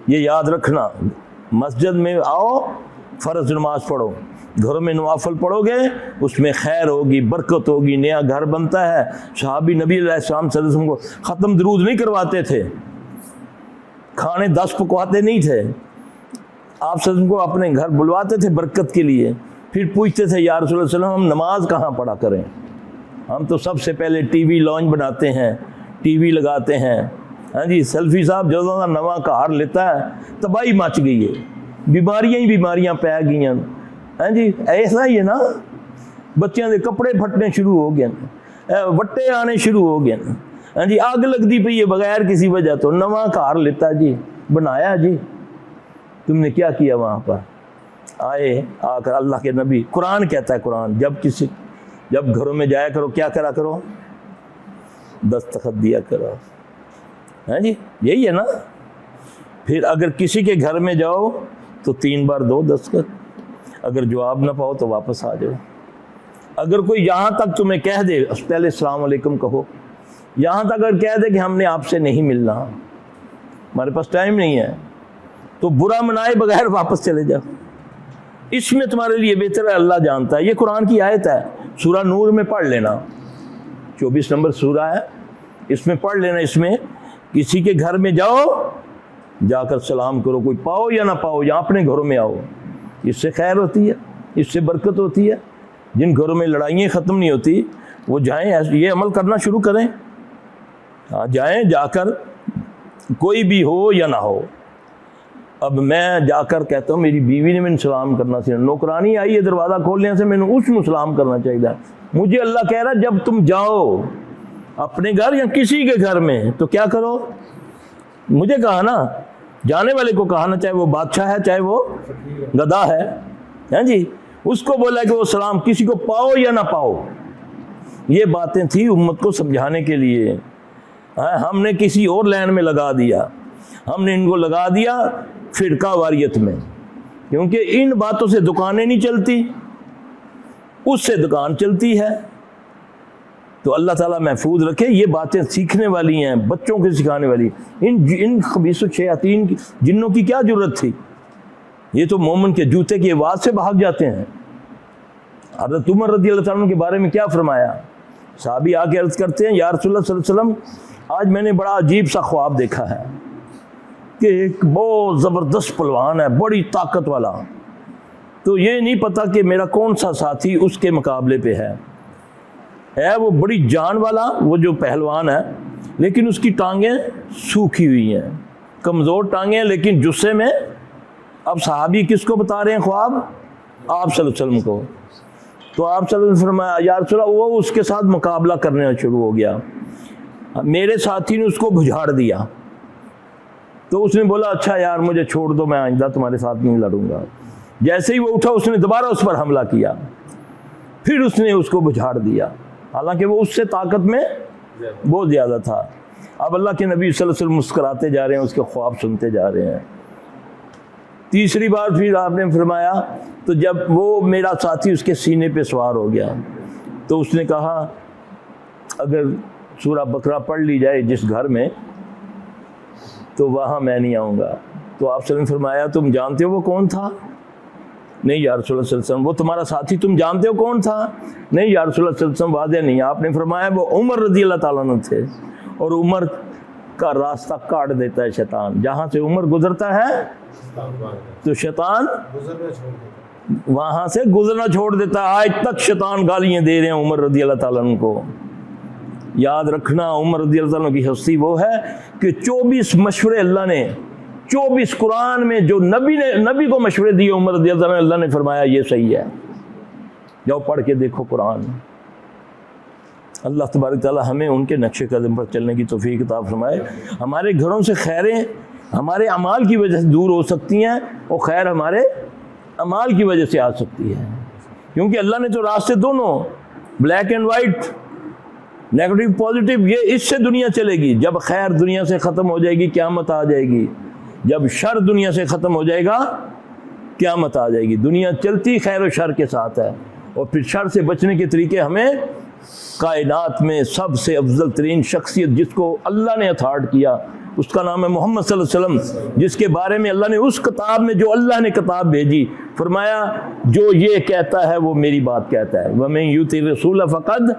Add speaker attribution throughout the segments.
Speaker 1: یہ یاد رکھنا، مسجد میں آؤ فرض نماز پڑھو، گھروں میں نوافل پڑھو گے اس میں خیر ہوگی، برکت ہوگی، نیا گھر بنتا ہے۔ صحابی نبی علیہ السلام صلی اللہ علیہ وسلم کو ختم درود نہیں کرواتے تھے، کھانے 10 پکواتے نہیں تھے، آپ صلی اللہ علیہ وسلم کو اپنے گھر بلواتے تھے برکت کے لیے۔ پھر پوچھتے تھے یا رسول اللہ صلی اللہ علیہ وسلم ہم نماز کہاں پڑھا کریں؟ ہم تو سب سے پہلے ٹی وی لانچ بناتے ہیں، ٹی وی لگاتے ہیں، ہاں جی سیلفی صاحب جو نواں کار لیتا ہے تباہی مچ گئی ہے، بیماریاں ہی بیماریاں پی گئی ہیں، ہاں جی ایسا ہی ہے نا، بچیاں دے کپڑے پھٹنے شروع ہو گئے، وٹے آنے شروع ہو گئے، ہاں جی آگ لگتی پئی ہے بغیر کسی وجہ تو، نواں کار لیتا جی بنایا جی، تم نے کیا کیا وہاں پر؟ آئے آ کر اللہ کے نبی، قرآن کہتا ہے، قرآن جب گھروں میں جایا کرو کیا کرا کرو؟ دستخط دیا کرو، ہاں جی یہی ہے نا۔ پھر اگر کسی کے گھر میں جاؤ تو 3 بار دو دستخط، اگر جواب نہ پاؤ تو واپس آ جاؤ۔ اگر کوئی یہاں تک تمہیں کہہ دے پہلے السلام علیکم کہو، یہاں تک اگر کہہ دے کہ ہم نے آپ سے نہیں ملنا، ہمارے پاس ٹائم نہیں ہے، تو برا منائے بغیر واپس چلے جاؤ، اس میں تمہارے لیے بہتر ہے، اللہ جانتا ہے۔ یہ قرآن کی آیت ہے، سورہ نور میں پڑھ لینا، 24 نمبر سورہ ہے، اس میں پڑھ لینا۔ اس میں کسی کے گھر میں جاؤ جا کر سلام کرو، کوئی پاؤ یا نہ پاؤ، یا اپنے گھروں میں آؤ، اس سے خیر ہوتی ہے، اس سے برکت ہوتی ہے۔ جن گھروں میں لڑائیاں ختم نہیں ہوتی وہ جائیں یہ عمل کرنا شروع کریں، ہاں جائیں، جا کر کوئی بھی ہو یا نہ ہو۔ اب میں جا کر کہتا ہوں میری بیوی نے میں سلام کرنا چاہیے، نوکرانی آئی ہے دروازہ کھولنے سے میں نے اس میں سلام کرنا چاہیے۔ مجھے اللہ کہہ رہا ہے جب تم جاؤ اپنے گھر یا کسی کے گھر میں تو کیا کرو؟ مجھے کہا نا، جانے والے کو کہا نا، چاہے وہ بادشاہ ہے چاہے وہ گدھا ہے، ہاں جی اس کو بولا کہ وہ سلام کسی کو پاؤ یا نہ پاؤ۔ یہ باتیں تھی امت کو سمجھانے کے لیے، ہم نے کسی اور لائن میں لگا دیا، ہم نے ان کو لگا دیا فرقہ واریت میں، کیونکہ ان باتوں سے دکانیں نہیں چلتی، اس سے دکان چلتی ہے۔ تو اللہ تعالیٰ محفوظ رکھے، یہ باتیں سیکھنے والی ہیں، بچوں کو سکھانے والی۔ ان خبیث الشیاطین جنوں کی کیا ضرورت تھی؟ یہ تو مومن کے جوتے کی آواز سے بھاگ جاتے ہیں۔ حضرت عمر رضی اللہ تعالیٰ عنہ کے بارے میں کیا فرمایا؟ صحابی آ کے عرض کرتے ہیں یا رسول اللہ صلی اللہ علیہ وسلم آج میں نے بڑا عجیب سا خواب دیکھا ہے کہ ایک بہت زبردست پہلوان ہے، بڑی طاقت والا، تو یہ نہیں پتا کہ میرا کون سا ساتھی اس کے مقابلے پہ ہے وہ بڑی جان والا، وہ جو پہلوان ہے، لیکن اس کی ٹانگیں سوکھی ہوئی ہیں، کمزور ٹانگیں، لیکن جسے میں۔ اب صحابی کس کو بتا رہے ہیں خواب؟ آپ صلی اللہ علیہ وسلم کو۔ تو آپ صلی اللہ علیہ وسلم نے فرمایا یا رسول اللہ، وہ اس کے ساتھ مقابلہ کرنے شروع ہو گیا، میرے ساتھی نے اس کو بجھاڑ دیا، تو اس نے بولا اچھا یار مجھے چھوڑ دو، میں آئندہ تمہارے ساتھ نہیں لڑوں گا۔ جیسے ہی وہ اٹھا اس نے دوبارہ اس پر حملہ کیا، پھر اس نے اس کو بجھاڑ دیا، حالانکہ وہ اس سے طاقت میں بہت زیادہ تھا۔ اب اللہ کے نبی صلی اللہ علیہ وسلم مسکراتے جا رہے ہیں، اس کے خواب سنتے جا رہے ہیں۔ تیسری بار پھر آپ نے فرمایا، تو جب وہ میرا ساتھی اس کے سینے پہ سوار ہو گیا تو اس نے کہا اگر سورہ بقرہ پڑھ لی جائے جس گھر میں تو وہاں میں نہیں آؤں گا۔ تو آپ صلی اللہ علیہ وسلم نے فرمایا تم جانتے ہو وہ کون تھا؟ نہیں یا رسول اللہ صلی اللہ علیہ وسلم، وہ تمہارا ساتھی تم جانتے ہو کون تھا؟ نہیں یا رسول اللہ صلی اللہ علیہ وسلم، واضح نہیں۔ آپ نے فرمایا وہ عمر رضی اللہ تعالیٰ عنہ تھے، اور عمر کا راستہ کاٹ دیتا ہے شیطان، جہاں سے عمر گزرتا ہے تو شیطان وہاں سے گزرنا چھوڑ دیتا ہے۔ آج تک شیطان گالیاں دے رہے ہیں عمر رضی اللہ تعالیٰ عنہ کو۔ یاد رکھنا عمر رضی اللہ تعالیٰ عنہ کی ہستی وہ ہے کہ 24 مشورے اللہ نے، 24 قرآن میں جو نبی کو مشورے دیے عمر رضی اللہ عنہ، اللہ نے فرمایا یہ صحیح ہے، جاؤ پڑھ کے دیکھو قرآن۔ اللہ تبارک تعالیٰ ہمیں ان کے نقش قدم پر چلنے کی توفیق عطا فرمائے۔ ہمارے گھروں سے خیریں ہمارے اعمال کی وجہ سے دور ہو سکتی ہیں، اور خیر ہمارے اعمال کی وجہ سے آ سکتی ہے، کیونکہ اللہ نے تو راستے دونوں black and white, negative positive, یہ اس سے دنیا چلے گی۔ جب خیر دنیا سے ختم ہو جائے گی قیامت آ جائے گی، جب شر دنیا سے ختم ہو جائے گا قیامت آ جائے گی۔ دنیا چلتی خیر و شر کے ساتھ ہے، اور پھر شر سے بچنے کے طریقے ہمیں کائنات میں سب سے افضل ترین شخصیت جس کو اللہ نے اتھارٹ کیا اس کا نام ہے محمد صلی اللہ علیہ وسلم، جس کے بارے میں اللہ نے اس کتاب میں جو اللہ نے کتاب بھیجی فرمایا جو یہ کہتا ہے وہ میری بات کہتا ہے، وَمَن يُطِعِ الرَّسُولَ فَقَدْ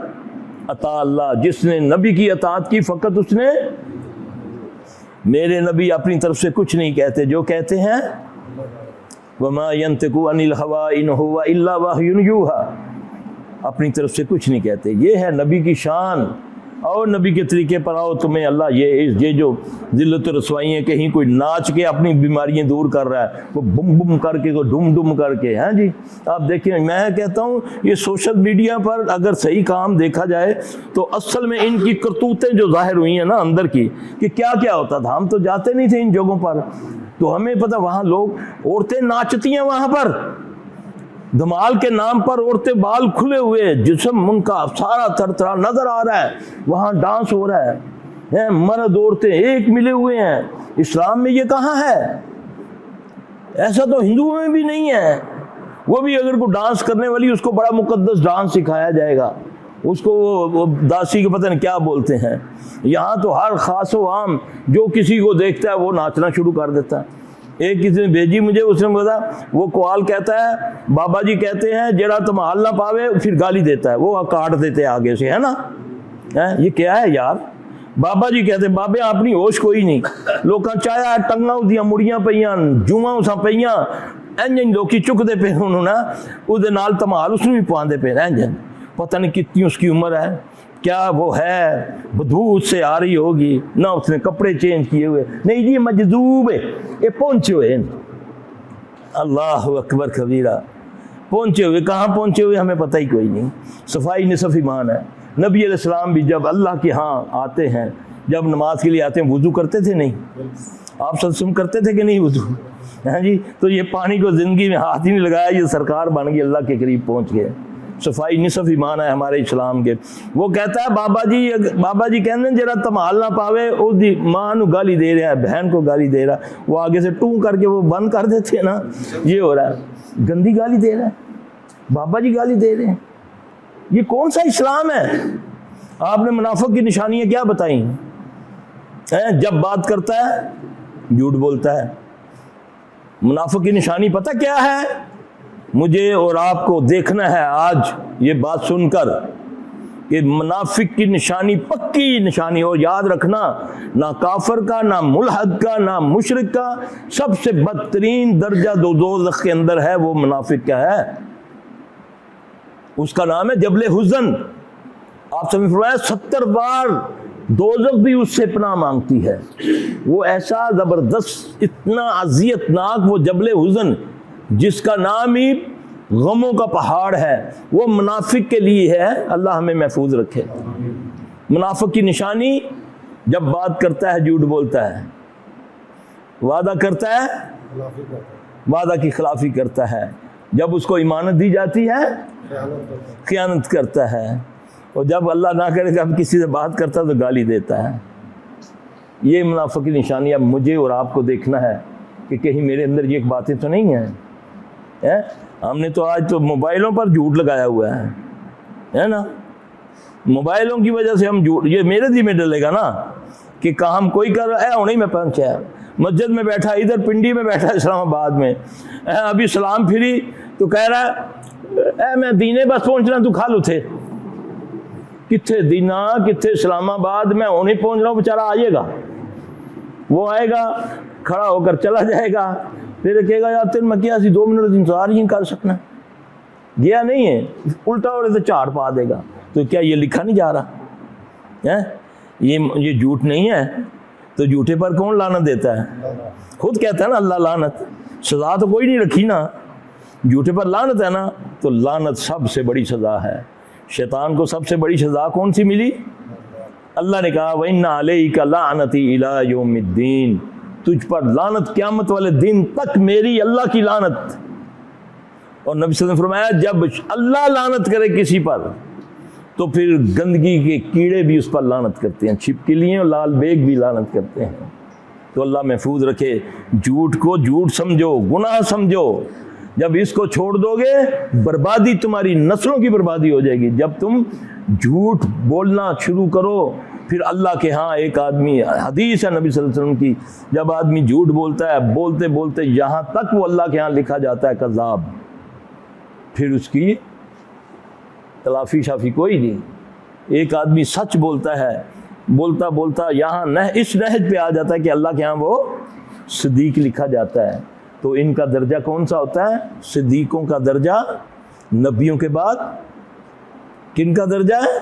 Speaker 1: اطاع اللہ، جس نے نبی کی اطاعت کی فقط اس نے، میرے نبی اپنی طرف سے کچھ نہیں کہتے، جو کہتے ہیں وَمَا يَنْطِقُ عَنِ الْهَوَىٰ إِنْ هُوَ إِلَّا وَحْيٌ يُوحَىٰ، اپنی طرف سے کچھ نہیں کہتے۔ یہ ہے نبی کی شان، اور نبی کے طریقے پر آؤ، تمہیں اللہ یہ جو ذلت و رسوائی ہیں، کہیں کوئی ناچ کے اپنی بیماریاں دور کر رہا ہے، وہ بم بم کر کے، کوئی ڈم ڈم کر کے، ہاں جی آپ دیکھیں۔ میں کہتا ہوں یہ سوشل میڈیا پر اگر صحیح کام دیکھا جائے تو اصل میں ان کی کرتوتیں جو ظاہر ہوئی ہیں نا اندر کی، کہ کیا کیا ہوتا تھا، ہم تو جاتے نہیں تھے ان جگہوں پر، تو ہمیں پتہ وہاں لوگ عورتیں ناچتی ہیں، وہاں پر دھمال کے نام پر عورتیں بال کھلے ہوئے، جسم ان کا سارا ترترا نظر آ رہا ہے، وہاں ڈانس ہو رہا ہے، مرد عورتیں ایک ملے ہوئے ہیں۔ اسلام میں یہ کہاں ہے؟ ایسا تو ہندوؤں میں بھی نہیں ہے۔ وہ بھی اگر کوئی ڈانس کرنے والی، اس کو بڑا مقدس ڈانس سکھایا جائے گا، اس کو وہ داسی کے پتہ نہیں کیا بولتے ہیں۔ یہاں تو ہر خاص و عام جو کسی کو دیکھتا ہے وہ ناچنا شروع کر دیتا ہے۔ ایک کسی نے بھیجی مجھے، اس نے بولا وہ قوال کہتا ہے بابا جی کہتے ہیں جڑا تمہال نہ پاوے پھر گالی دیتا ہے، وہ کاٹ دیتے آگے سے، ہے نا۔ یہ کیا ہے یار؟ بابا جی کہتے ہیں بابے اپنی ہوش کوئی نہیں، لوکاں چایا ٹنگاں اودیاں مڑیاں پیاں، جواں اساں پیاں، انجن لوکی چکتے پہ انہوں نا، او دے نال تمہال اس نے بھی پواندے پہ انجن، پتہ نہیں کتنی اس کی عمر ہے، کیا وہ ہے، بدبو اس سے آ رہی ہوگی، نہ اس نے کپڑے چینج کیے ہوئے، نہیں جی مجذوب ہے، یہ پہنچے ہوئے، اللہ اکبر کبیرہ، پہنچے ہوئے، کہاں پہنچے ہوئے ہمیں پتہ ہی کوئی نہیں۔ صفائی نصف ایمان ہے۔ نبی علیہ السلام بھی جب اللہ کے ہاں آتے ہیں، جب نماز کے لیے آتے ہیں، وضو کرتے تھے نہیں؟ آپ سلسم کرتے تھے کہ نہیں وضو؟ ہاں جی، تو یہ پانی کو زندگی میں ہاتھ ہی نہیں لگایا، یہ سرکار بن گئی، اللہ کے قریب پہنچ گئے۔ صفائی نصف ایمان ہے ہمارے اسلام کے۔ وہ کہتا ہے بابا جی کہنے جرا تمال نہ پاوے، او دی ماں نو گالی دے رہا ہے، بہن کو گالی دے رہا ہے، وہ آگے سے ٹوں کر کے وہ بند کر دیتے ہیں نا، یہ ہو رہا ہے، گندی گالی دے رہا ہے، بابا جی گالی دے رہے ہیں۔ یہ کون سا اسلام ہے؟ آپ نے منافق کی نشانیاں کیا بتائیں؟ جب بات کرتا ہے جھوٹ بولتا ہے۔ منافق کی نشانی پتہ کیا ہے؟ مجھے اور آپ کو دیکھنا ہے آج یہ بات سن کر کہ منافق کی نشانی پکی نشانی، اور یاد رکھنا نہ کافر کا، نہ ملحد کا، نہ مشرک کا، سب سے بدترین درجہ دوزخ کے اندر ہے وہ منافق کا ہے، اس کا نام ہے جبل حزن۔ آپ سمجھ فرمایا 70 بار دوزخ بھی اس سے پناہ مانگتی ہے، وہ ایسا زبردست اتنا اذیت ناک وہ جبل حزن، جس کا نام ہی غموں کا پہاڑ ہے، وہ منافق کے لیے ہے۔ اللہ ہمیں محفوظ رکھے۔ منافق کی نشانی جب بات کرتا ہے جھوٹ بولتا ہے، وعدہ کرتا ہے وعدہ کی خلافی کرتا ہے، جب اس کو امانت دی جاتی ہے خیانت کرتا ہے، اور جب اللہ نہ کرے کہ اب کسی سے بات کرتا ہے تو گالی دیتا ہے۔ یہ منافق کی نشانی اب مجھے اور آپ کو دیکھنا ہے کہ کہیں میرے اندر یہ باتیں تو نہیں ہیں۔ ہم نے تو آج تو موبائلوں پر جھوٹ لگایا ہوا ہے نا، موبائلوں کی وجہ سے ہم جھوٹ، یہ میرے ذمہ ڈلے گا نا کہ کام کوئی کر رہا ہے، انہیں میں پہنچا، مسجد میں بیٹھا، ادھر پنڈی میں بیٹھا اسلام آباد میں، ابھی سلام پھری تو کہہ رہا ہے میں دینے بس پہنچنا، تو کھا لو تھے، کتنے دینا کتنے اسلام آباد میں انہیں پہنچ رہا ہوں، بیچارہ آئیے گا، وہ آئے گا کھڑا ہو کر چلا جائے گا، پھر کہے گا یار تین میں کیا سی 2 منٹ انتظار ہی کر سکنا، گیا نہیں ہے، الٹا ہو رہے تو چار پا دے گا۔ تو کیا یہ لکھا نہیں جا رہا؟ یہ جھوٹ نہیں ہے تو جھوٹے پر کون لعنت دیتا ہے؟ خود کہتا ہے نا اللہ لعنت، سزا تو کوئی نہیں رکھی نا، جھوٹے پر لعنت ہے نا، تو لعنت سب سے بڑی سزا ہے۔ شیطان کو سب سے بڑی سزا کون سی ملی؟ اللہ نے کہا وَإِنَّ عَلَيْكَ لَعْنَتِي إِلَىٰ يَوْمِ الدِّينِ، تجھ پر لعنت قیامت والے دن تک، میری اللہ کی لعنت۔ اور نبی صلی اللہ علیہ وسلم نے فرمایا جب اللہ لعنت کرے کسی پر تو پھر گندگی کے کیڑے بھی اس پر لعنت کرتے ہیں، چھپکلیاں اور لال بیگ بھی لعنت کرتے ہیں۔ تو اللہ محفوظ رکھے، جھوٹ کو جھوٹ سمجھو، گناہ سمجھو، جب اس کو چھوڑ دو گے بربادی، تمہاری نسلوں کی بربادی ہو جائے گی۔ جب تم جھوٹ بولنا شروع کرو پھر اللہ کے ہاں ایک آدمی، حدیث ہے نبی صلی اللہ علیہ وسلم کی، جب آدمی جھوٹ بولتا ہے بولتے بولتے یہاں تک وہ اللہ کے ہاں لکھا جاتا ہے کذاب، پھر اس کی تلافی شافی کوئی نہیں۔ ایک آدمی سچ بولتا ہے، بولتا بولتا یہاں اس نہج پہ آ جاتا ہے کہ اللہ کے ہاں وہ صدیق لکھا جاتا ہے۔ تو ان کا درجہ کون سا ہوتا ہے؟ صدیقوں کا درجہ نبیوں کے بعد کن کا درجہ ہے؟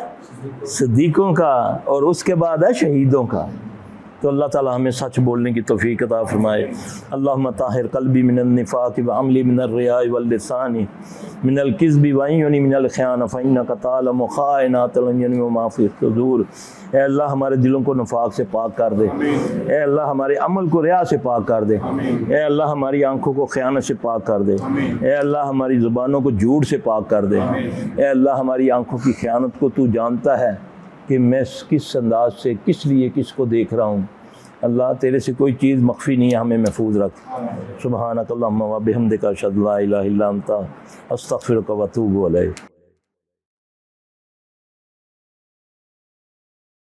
Speaker 1: صدیقوں کا، اور اس کے بعد ہے شہیدوں کا۔ تو اللہ تعالیٰ ہمیں سچ بولنے کی توفیق عطا فرمائے۔ اللہم طاہر قلبی من النفاق وعملی من الریاء واللسان من الکذب وعیونی من الخیانہ فإنک تعلم خائنۃ الاعین وما فی الصدور۔ اے اللہ ہمارے دلوں کو نفاق سے پاک کر دے، اے اللہ ہمارے عمل کو ریا سے پاک کر دے، اے اللہ ہماری آنکھوں کو خیانت سے پاک کر دے، اے اللہ ہماری زبانوں کو جھوٹ سے پاک کر دے، اے اللہ ہماری آنکھوں کی خیانت کو تو جانتا ہے کہ میں کس انداز سے کس لیے کس کو دیکھ رہا ہوں۔ اللہ تیرے سے کوئی چیز مخفی نہیں ہے، ہمیں محفوظ رکھ۔ سبحانک اللہم و بحمدک اشہد لا الہ الا انت استغفرک و اتوب الیک۔